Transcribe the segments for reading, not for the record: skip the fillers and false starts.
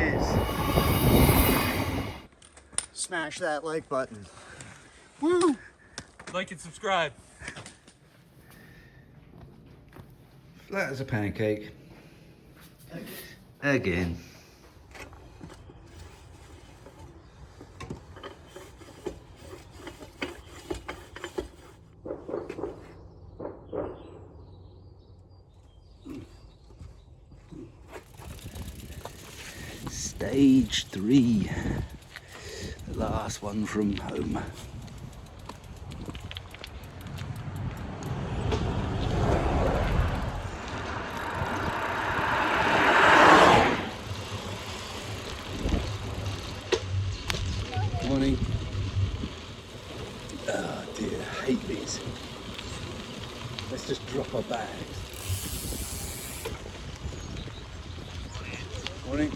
please smash that like button. Woo! Like and subscribe. Flat as a pancake. Again. Stage 3. The last one from home. Morning. Oh dear, I hate these. Let's just drop our bags. Morning.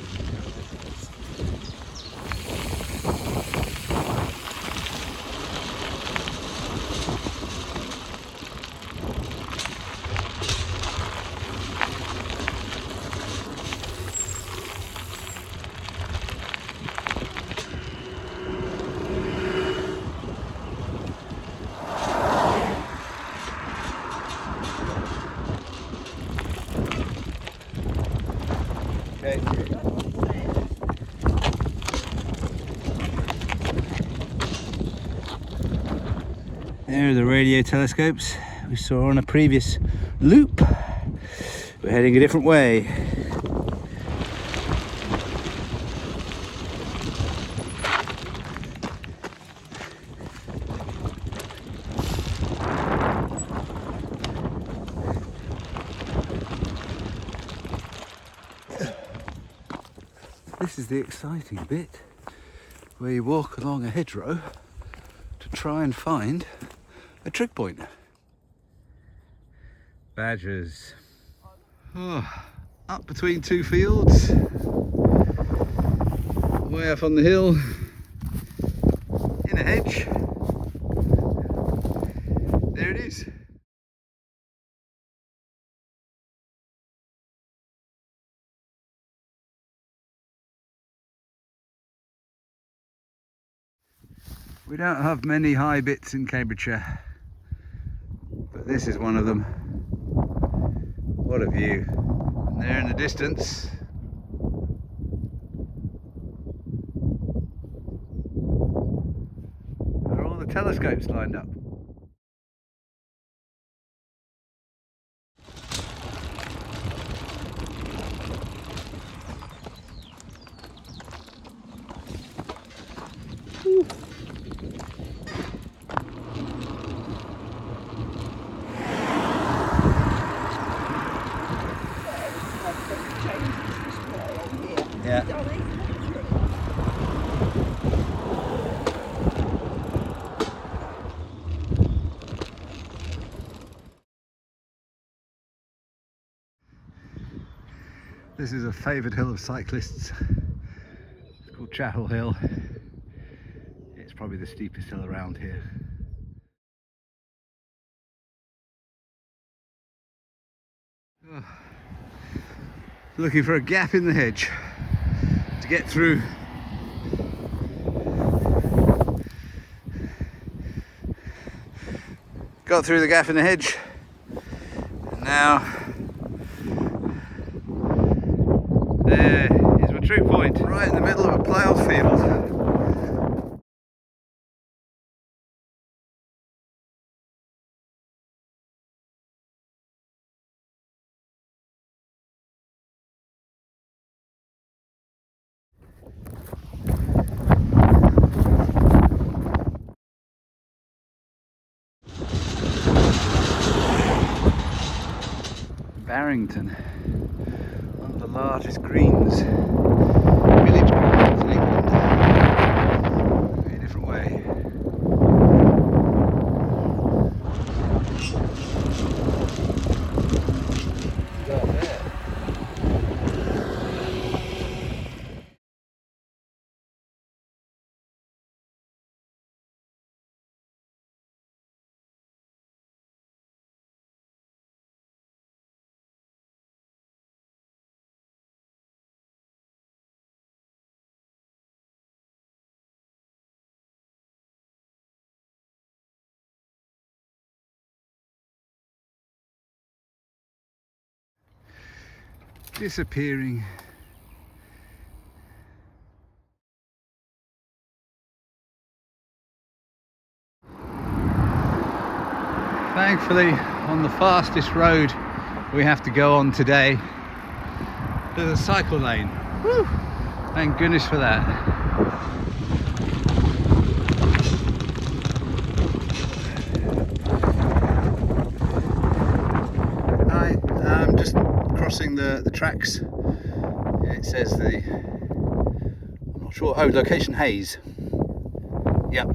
Okay. There are the radio telescopes we saw on a previous loop. We're heading a different way. This is the exciting bit, where you walk along a hedgerow to try and find a trig point. Badgers. Oh, up between two fields, way up on the hill, in a hedge. There it is. We don't have many high bits in Cambridgeshire, but this is one of them. What a view. And there in the distance, are all the telescopes lined up. Ooh. Yeah. This is a favoured hill of cyclists. It's called Chapel Hill. It's probably the steepest hill around here. Oh. Looking for a gap in the hedge to get through. Got through the gap in the hedge, and now there is my trig point, right in the middle of a ploughed field. Barrington, one of the largest greens, village greens in England. Very different way. disappearing. Thankfully, on the fastest road we have to go on today, there's a cycle lane. Woo! Thank goodness for that. Hi, I'm just crossing the tracks. It says I'm not sure, oh, location Hayes. Yep.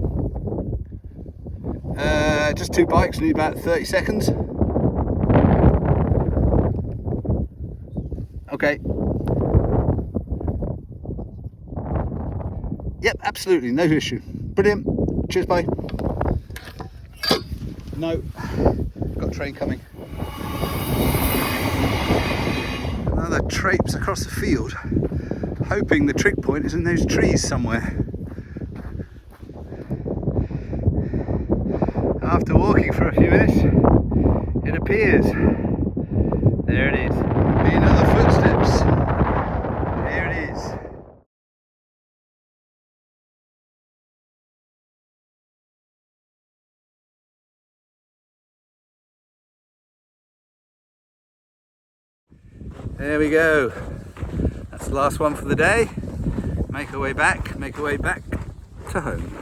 Just two bikes, need about 30 seconds. Okay. Yep, absolutely, no issue. Brilliant. Cheers, bye. No, got a train coming. Another traipse across the field, hoping the trig point is in those trees somewhere. After walking for a few minutes, it appears. There it is. Being other footsteps. There it is. There we go. That's the last one for the day. Make our way back to home.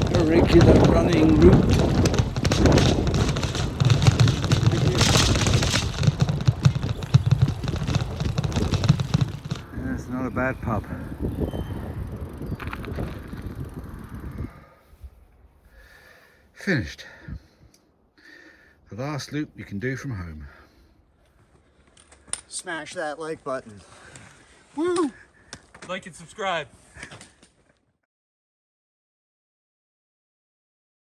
A regular running route. That's not a bad pub. Finished. The last loop you can do from home. Smash that like button. Woo! Like and subscribe.